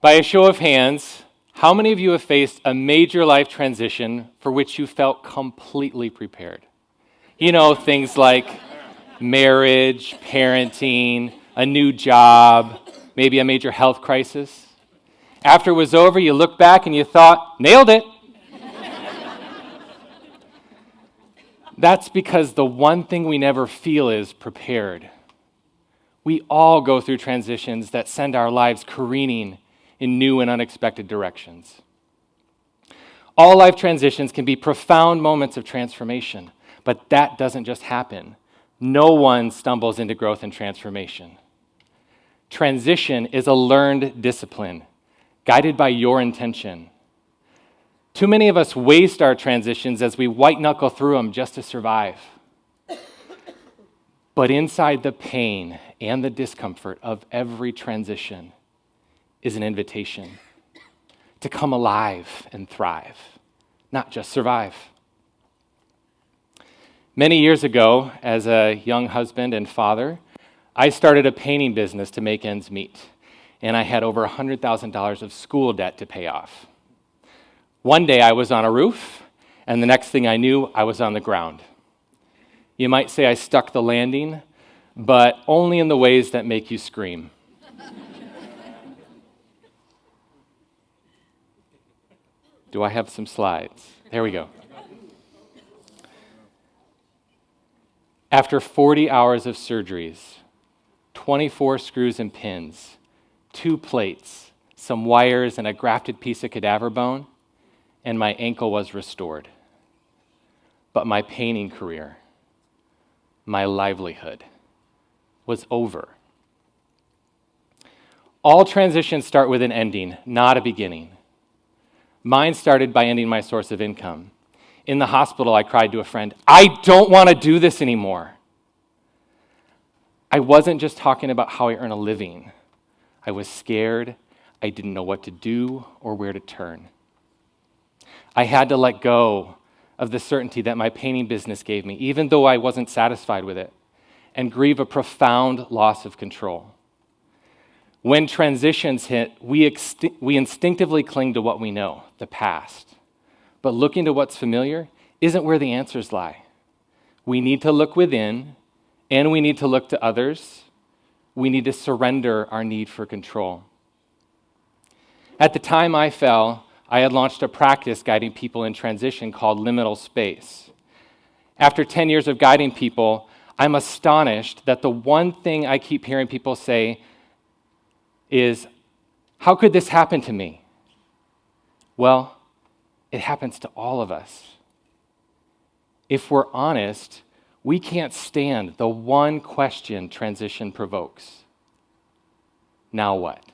By a show of hands, how many of you have faced a major life transition for which you felt completely prepared? You know, things like marriage, parenting, a new job, maybe a major health crisis. After it was over, you look back and you thought, nailed it. That's because the one thing we never feel is prepared. We all go through transitions that send our lives careening in new and unexpected directions. All life transitions can be profound moments of transformation, but that doesn't just happen. No one stumbles into growth and transformation. Transition is a learned discipline, guided by your intention. Too many of us waste our transitions as we white-knuckle through them just to survive. But inside the pain and the discomfort of every transition is an invitation to come alive and thrive, not just survive. Many years ago, as a young husband and father, I started a painting business to make ends meet, and I had over $100,000 of school debt to pay off. One day I was on a roof, and the next thing I knew, I was on the ground. You might say I stuck the landing, but only in the ways that make you scream. Do I have some slides? There we go. After 40 hours of surgeries, 24 screws and pins, 2 plates, some wires, and a grafted piece of cadaver bone, and my ankle was restored. But my painting career, my livelihood, was over. All transitions start with an ending, not a beginning. Mine started by ending my source of income. In the hospital, I cried to a friend, "I don't want to do this anymore." I wasn't just talking about how I earn a living. I was scared. I didn't know what to do or where to turn. I had to let go of the certainty that my painting business gave me, even though I wasn't satisfied with it, and grieve a profound loss of control. When transitions hit, we instinctively cling to what we know, the past. But looking to what's familiar isn't where the answers lie. We need to look within, and we need to look to others. We need to surrender our need for control. At the time I fell, I had launched a practice guiding people in transition called Liminal Space. After 10 years of guiding people, I'm astonished that the one thing I keep hearing people say is, how could this happen to me? Well, it happens to all of us. If we're honest, we can't stand the one question transition provokes. Now what?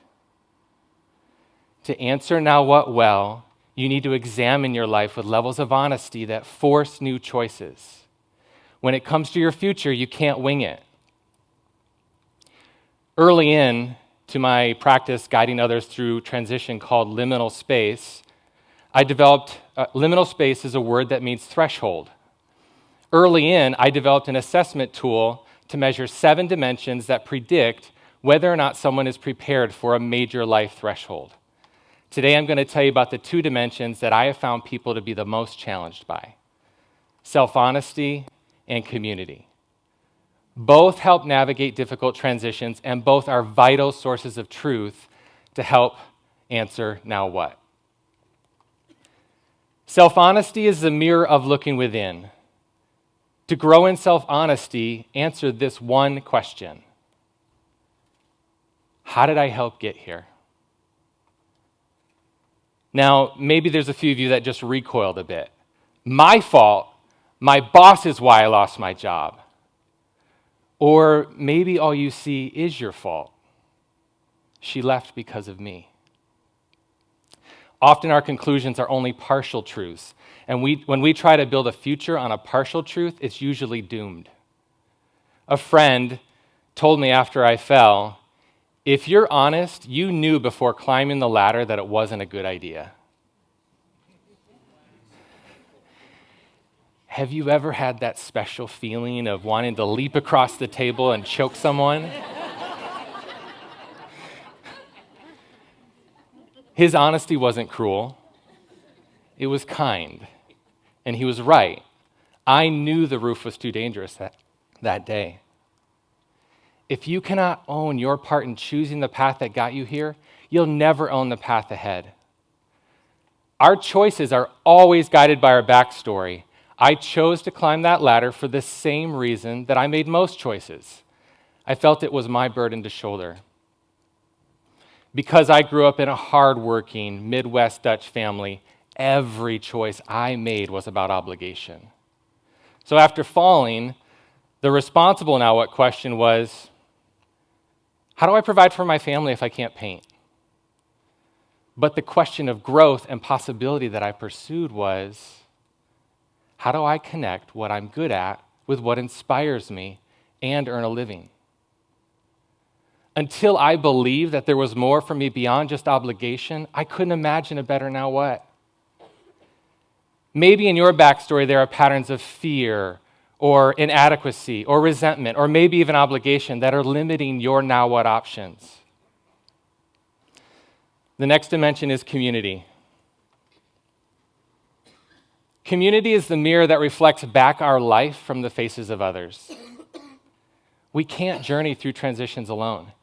To answer now what well, you need to examine your life with levels of honesty that force new choices. When it comes to your future, you can't wing it. Early in to my practice guiding others through transition called Liminal Space, I developed, liminal space is a word that means threshold. Early in, I developed an assessment tool to measure 7 dimensions that predict whether or not someone is prepared for a major life threshold. Today, I'm going to tell you about the 2 dimensions that I have found people to be the most challenged by: self-honesty and community. Both help navigate difficult transitions, and both are vital sources of truth to help answer now what. Self-honesty is the mirror of looking within. To grow in self-honesty, answer this one question: how did I help get here? Now, maybe there's a few of you that just recoiled a bit. My fault. My boss is why I lost my job. Or maybe all you see is your fault. She left because of me. Often our conclusions are only partial truths, and when we try to build a future on a partial truth, it's usually doomed. A friend told me after I fell, if you're honest, you knew before climbing the ladder that it wasn't a good idea. Have you ever had that special feeling of wanting to leap across the table and choke someone? His honesty wasn't cruel, it was kind, and he was right. I knew the roof was too dangerous that day. If you cannot own your part in choosing the path that got you here, you'll never own the path ahead. Our choices are always guided by our backstory. I chose to climb that ladder for the same reason that I made most choices. I felt it was my burden to shoulder. Because I grew up in a hardworking Midwest Dutch family, every choice I made was about obligation. So after falling, the responsible now what question was, how do I provide for my family if I can't paint? But the question of growth and possibility that I pursued was, how do I connect what I'm good at with what inspires me and earn a living? Until I believed that there was more for me beyond just obligation, I couldn't imagine a better now what. Maybe in your backstory there are patterns of fear or inadequacy or resentment or maybe even obligation that are limiting your now what options. The next dimension is community. Community is the mirror that reflects back our life from the faces of others. We can't journey through transitions alone.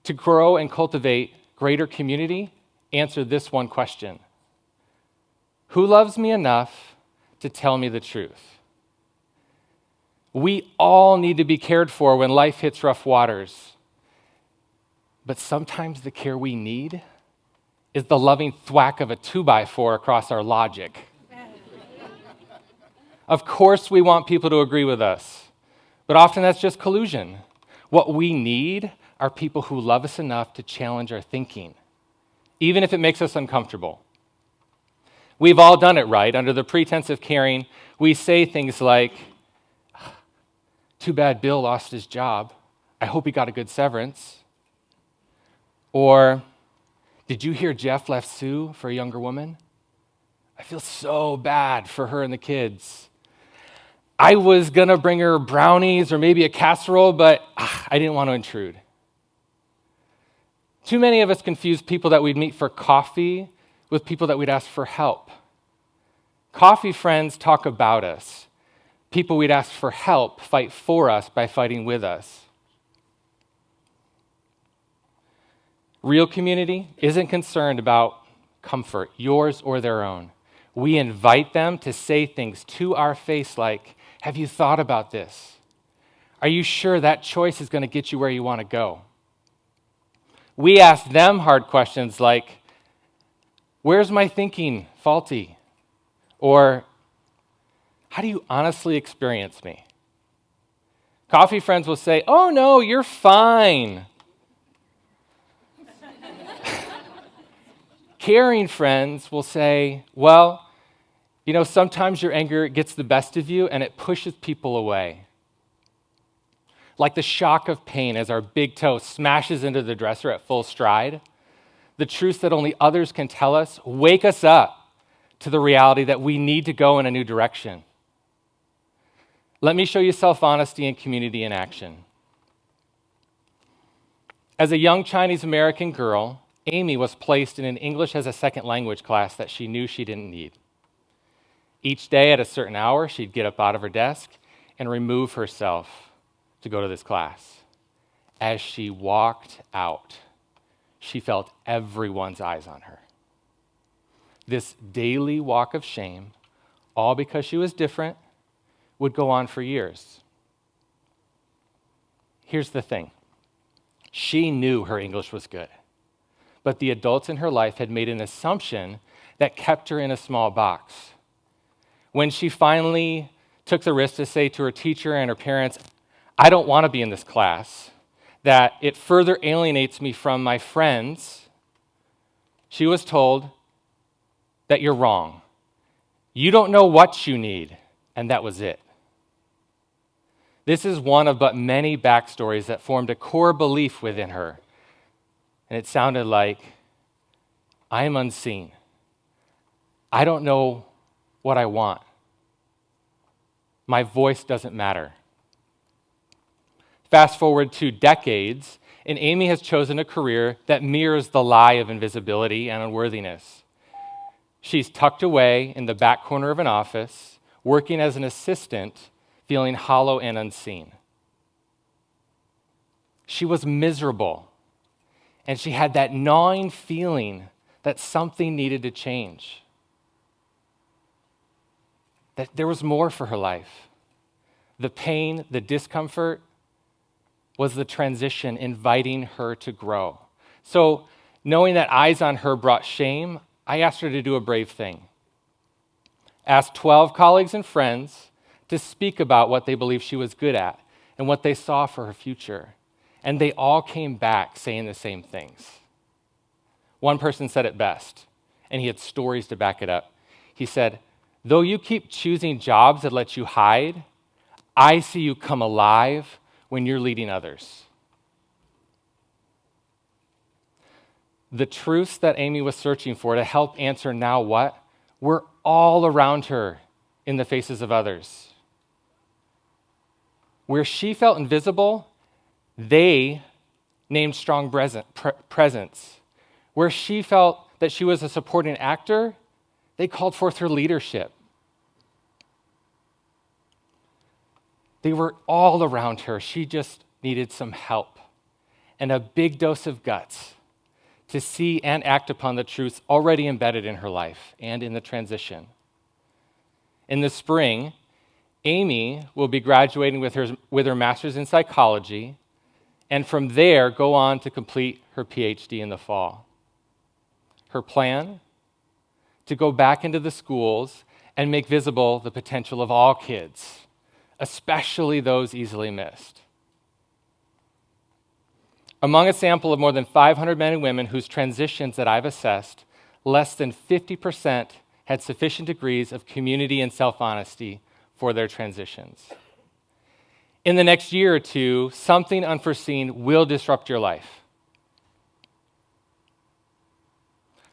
To grow and cultivate greater community, answer this one question. Who loves me enough to tell me the truth? We all need to be cared for when life hits rough waters. But sometimes the care we need is the loving thwack of a 2x4 across our logic. Of course, we want people to agree with us, but often that's just collusion. What we need are people who love us enough to challenge our thinking, even if it makes us uncomfortable. We've all done it, right? Under the pretense of caring, we say things like, too bad Bill lost his job. I hope he got a good severance. Or, did you hear Jeff left Sue for a younger woman? I feel so bad for her and the kids. I was going to bring her brownies or maybe a casserole, but I didn't want to intrude. Too many of us confuse people that we'd meet for coffee with people that we'd ask for help. Coffee friends talk about us. People we'd ask for help fight for us by fighting with us. Real community isn't concerned about comfort, yours or their own. We invite them to say things to our face like, have you thought about this? Are you sure that choice is going to get you where you want to go? We ask them hard questions like, where's my thinking faulty? Or, how do you honestly experience me? Coffee friends will say, oh no, you're fine. Caring friends will say, well, sometimes your anger gets the best of you and it pushes people away. Like the shock of pain as our big toe smashes into the dresser at full stride, the truths that only others can tell us wake us up to the reality that we need to go in a new direction. Let me show you self-honesty and community in action. As a young Chinese American girl, Amy was placed in an English as a second language class that she knew she didn't need. Each day at a certain hour, she'd get up out of her desk and remove herself to go to this class. As she walked out, she felt everyone's eyes on her. This daily walk of shame, all because she was different, would go on for years. Here's the thing. She knew her English was good, but the adults in her life had made an assumption that kept her in a small box. When she finally took the risk to say to her teacher and her parents, I don't want to be in this class, that it further alienates me from my friends, she was told that you're wrong. You don't know what you need, and that was it. This is one of but many backstories that formed a core belief within her. And it sounded like, I am unseen. I don't know what I want. My voice doesn't matter. Fast forward 2 decades, and Amy has chosen a career that mirrors the lie of invisibility and unworthiness. She's tucked away in the back corner of an office, working as an assistant, feeling hollow and unseen. She was miserable, and she had that gnawing feeling that something needed to change, that there was more for her life. The pain, the discomfort was the transition inviting her to grow. So, knowing that eyes on her brought shame, I asked her to do a brave thing. Asked 12 colleagues and friends to speak about what they believed she was good at and what they saw for her future. And they all came back saying the same things. One person said it best, and he had stories to back it up. He said, "Though you keep choosing jobs that let you hide, I see you come alive when you're leading others." The truths that Amy was searching for to help answer now what were all around her in the faces of others. Where she felt invisible, they named strong presence. Where she felt that she was a supporting actor, they called forth her leadership. They were all around her. She just needed some help and a big dose of guts to see and act upon the truths already embedded in her life and in the transition. In the spring, Amy will be graduating with her master's in psychology, and from there go on to complete her PhD in the fall. Her plan? To go back into the schools and make visible the potential of all kids, especially those easily missed. Among a sample of more than 500 men and women whose transitions that I've assessed, less than 50% had sufficient degrees of community and self-honesty for their transitions. In the next year or two, something unforeseen will disrupt your life.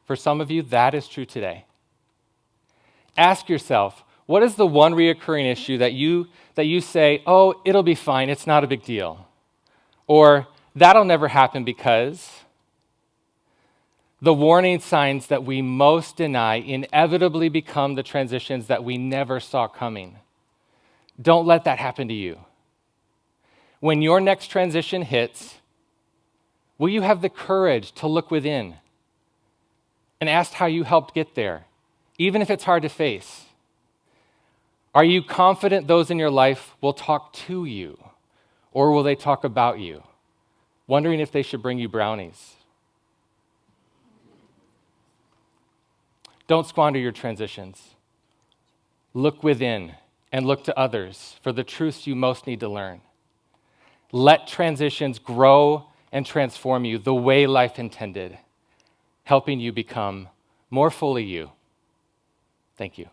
For some of you, that is true today. Ask yourself, what is the one reoccurring issue that you say, "Oh, it'll be fine, it's not a big deal," or "That'll never happen because"? The warning signs that we most deny inevitably become the transitions that we never saw coming. Don't let that happen to you. When your next transition hits, will you have the courage to look within and ask how you helped get there, even if it's hard to face? Are you confident those in your life will talk to you, or will they talk about you, wondering if they should bring you brownies? Don't squander your transitions. Look within and look to others for the truths you most need to learn. Let transitions grow and transform you the way life intended, helping you become more fully you. Thank you.